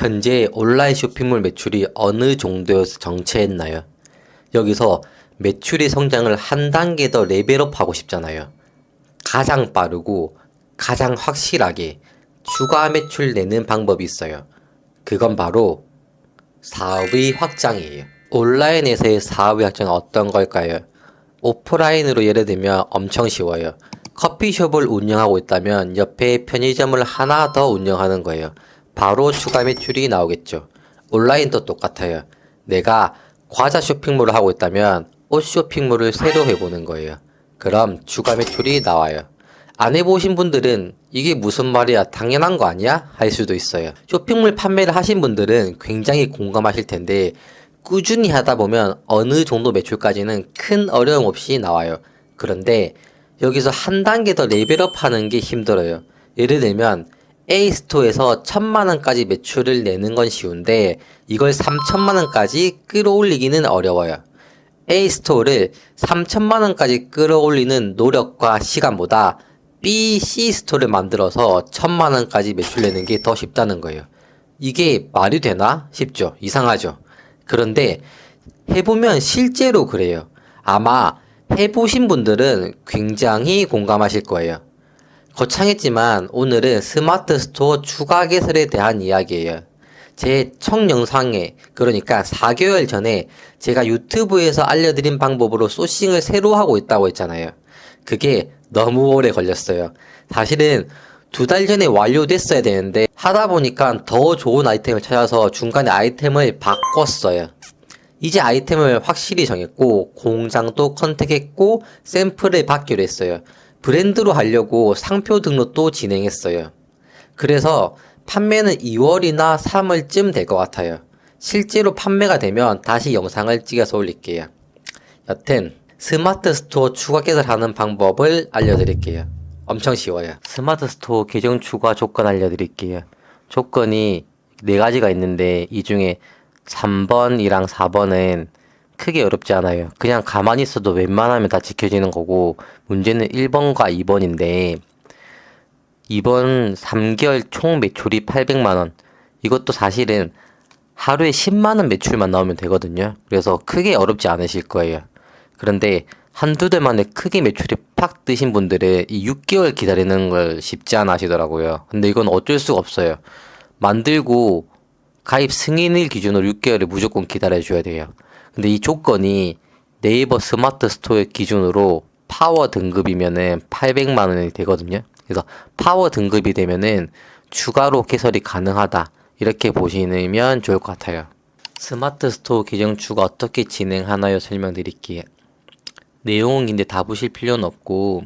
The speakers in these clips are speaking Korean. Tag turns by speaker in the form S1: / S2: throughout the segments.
S1: 현재 온라인 쇼핑몰 매출이 어느 정도여서 정체했나요? 여기서 매출의 성장을 한 단계 더 레벨업 하고 싶잖아요. 가장 빠르고 가장 확실하게 추가 매출 내는 방법이 있어요. 그건 바로 사업의 확장이에요. 온라인에서의 사업의 확장은 어떤 걸까요? 오프라인으로 예를 들면 엄청 쉬워요. 커피숍을 운영하고 있다면 옆에 편의점을 하나 더 운영하는 거예요. 바로 추가 매출이 나오겠죠. 온라인도 똑같아요. 내가 과자 쇼핑몰을 하고 있다면 옷 쇼핑몰을 새로 해보는 거예요. 그럼 추가 매출이 나와요. 안 해보신 분들은 이게 무슨 말이야, 당연한 거 아니야? 할 수도 있어요. 쇼핑몰 판매를 하신 분들은 굉장히 공감하실 텐데 꾸준히 하다 보면 어느 정도 매출까지는 큰 어려움 없이 나와요. 그런데 여기서 한 단계 더 레벨업 하는 게 힘들어요. 예를 들면 A스토어에서 1000만원까지 매출을 내는 건 쉬운데 이걸 3000만원까지 끌어올리기는 어려워요. A스토어를 3000만원까지 끌어올리는 노력과 시간보다 B, C스토어를 만들어서 1000만원까지 매출 내는 게 더 쉽다는 거예요. 이게 말이 되나 싶죠? 이상하죠? 그런데 해보면 실제로 그래요. 아마 해보신 분들은 굉장히 공감하실 거예요. 거창했지만 오늘은 스마트 스토어 추가 개설에 대한 이야기예요. 제 첫 영상에, 그러니까 4개월 전에 제가 유튜브에서 알려드린 방법으로 소싱을 새로 하고 있다고 했잖아요. 그게 너무 오래 걸렸어요. 사실은 2달 전에 완료됐어야 되는데 하다 보니까 더 좋은 아이템을 찾아서 중간에 아이템을 바꿨어요. 이제 아이템을 확실히 정했고 공장도 컨택했고 샘플을 받기로 했어요. 브랜드로 하려고 상표 등록도 진행했어요. 그래서 판매는 2월이나 3월쯤 될 것 같아요. 실제로 판매가 되면 다시 영상을 찍어서 올릴게요. 여튼 스마트 스토어 추가 개설하는 방법을 알려드릴게요. 엄청 쉬워요. 스마트 스토어 계정 추가 조건 알려드릴게요. 조건이 4가지가 있는데 이 중에 3번이랑 4번은 크게 어렵지 않아요. 그냥 가만히 있어도 웬만하면 다 지켜지는 거고, 문제는 1번과 2번인데 2번 3개월 총 매출이 800만원. 이것도 사실은 하루에 10만원 매출만 나오면 되거든요. 그래서 크게 어렵지 않으실 거예요. 그런데 한두 달 만에 크게 매출이 팍 뜨신 분들은 이 6개월 기다리는 걸 쉽지 않아 하시더라고요. 근데 이건 어쩔 수가 없어요. 만들고 가입 승인일 기준으로 6개월을 무조건 기다려줘야 돼요. 근데 이 조건이 네이버 스마트 스토어 기준으로 파워 등급이면은 800만원이 되거든요. 그래서 파워 등급이 되면은 추가로 개설이 가능하다, 이렇게 보시면 좋을 것 같아요. 스마트 스토어 계정 추가 어떻게 진행하나요? 설명드릴게요. 내용인데 다 보실 필요는 없고,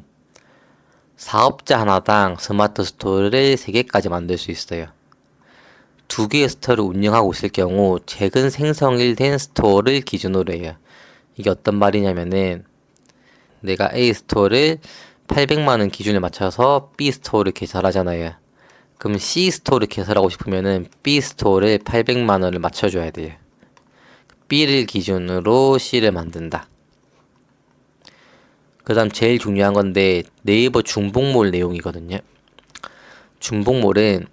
S1: 사업자 하나당 스마트 스토어를 3개까지 만들 수 있어요. 2개의 스토어를 운영하고 있을 경우 최근 생성된 스토어를 기준으로 해요. 이게 어떤 말이냐면은 내가 A 스토어를 800만원 기준에 맞춰서 B 스토어를 개설하잖아요. 그럼 C 스토어를 개설하고 싶으면은 B 스토어를 800만원을 맞춰줘야 돼요. B를 기준으로 C를 만든다. 그 다음 제일 중요한 건데 네이버 중복몰 내용이거든요. 중복몰은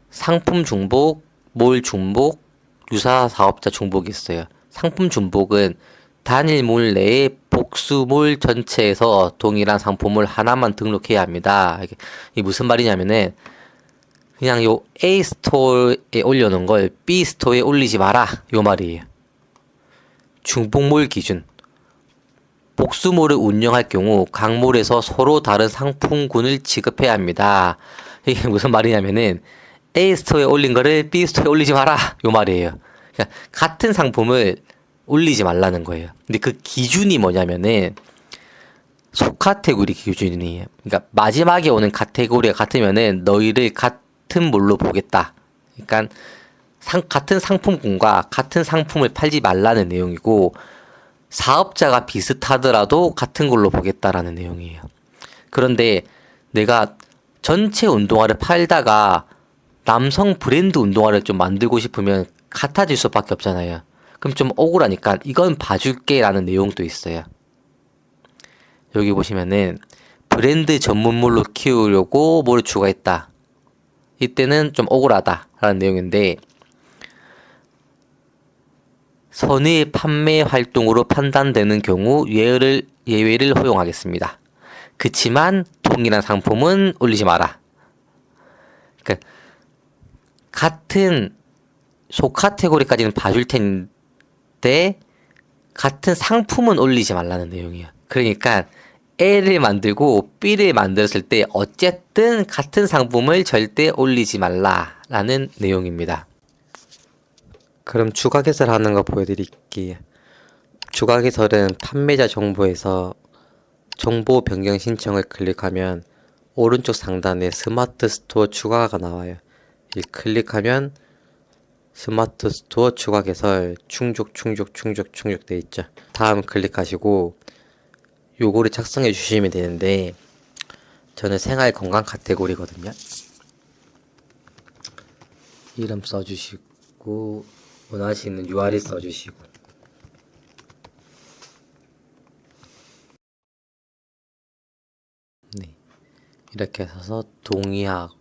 S1: 상품 중복, 몰 중복, 유사 사업자 중복이 있어요. 상품 중복은 단일 몰 내에 복수몰 전체에서 동일한 상품을 하나만 등록해야 합니다. 이게 무슨 말이냐면은 그냥 요 A 스토어에 올려놓은 걸 B 스토어에 올리지 마라, 요 말이에요. 중복몰 기준. 복수몰을 운영할 경우 각 몰에서 서로 다른 상품군을 지급해야 합니다. 이게 무슨 말이냐면은 A 스토어에 올린 거를 B 스토어에 올리지 마라, 요 말이에요. 그러니까 같은 상품을 올리지 말라는 거예요. 근데 그 기준이 뭐냐면은 소카테고리 기준이에요. 그러니까 마지막에 오는 카테고리가 같으면은 너희를 같은 몰로 보겠다. 그러니까 같은 상품군과 같은 상품을 팔지 말라는 내용이고, 사업자가 비슷하더라도 같은 걸로 보겠다라는 내용이에요. 그런데 내가 전체 운동화를 팔다가 남성 브랜드 운동화를 좀 만들고 싶으면 같아질 수밖에 없잖아요. 그럼 좀 억울하니까 이건 봐줄게 라는 내용도 있어요. 여기 보시면은 브랜드 전문물로 키우려고 뭘 추가했다. 이때는 좀 억울하다라는 내용인데, 선의 판매 활동으로 판단되는 경우 예외를 허용하겠습니다. 그치만 동일한 상품은 올리지 마라. 그러니까 같은 소카테고리까지는 봐줄 텐데 같은 상품은 올리지 말라는 내용이에요. 그러니까 A를 만들고 B를 만들었을 때 어쨌든 같은 상품을 절대 올리지 말라라는 내용입니다. 그럼 추가 개설하는 거 보여드릴게요. 추가 개설은 판매자 정보에서 정보 변경 신청을 클릭하면 오른쪽 상단에 스마트 스토어 추가가 나와요. 이 클릭하면 스마트 스토어 추가 개설 충족 돼 있죠. 다음 클릭하시고 요거를 작성해 주시면 되는데, 저는 생활 건강 카테고리거든요. 이름 써주시고 원하시는 URL 써주시고, 네, 이렇게 해서 동의하고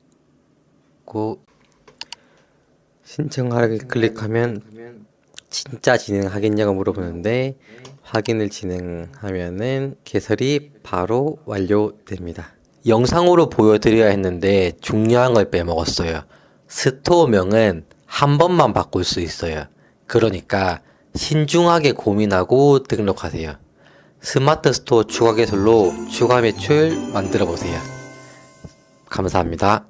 S1: 신청하기 클릭하면 진짜 진행하겠냐고 물어보는데, 확인을 진행하면은 개설이 바로 완료됩니다. 영상으로 보여드려야 했는데 중요한 걸 빼먹었어요. 스토어명은 한 번만 바꿀 수 있어요. 그러니까 신중하게 고민하고 등록하세요. 스마트 스토어 추가 개설로 추가 매출 만들어 보세요. 감사합니다.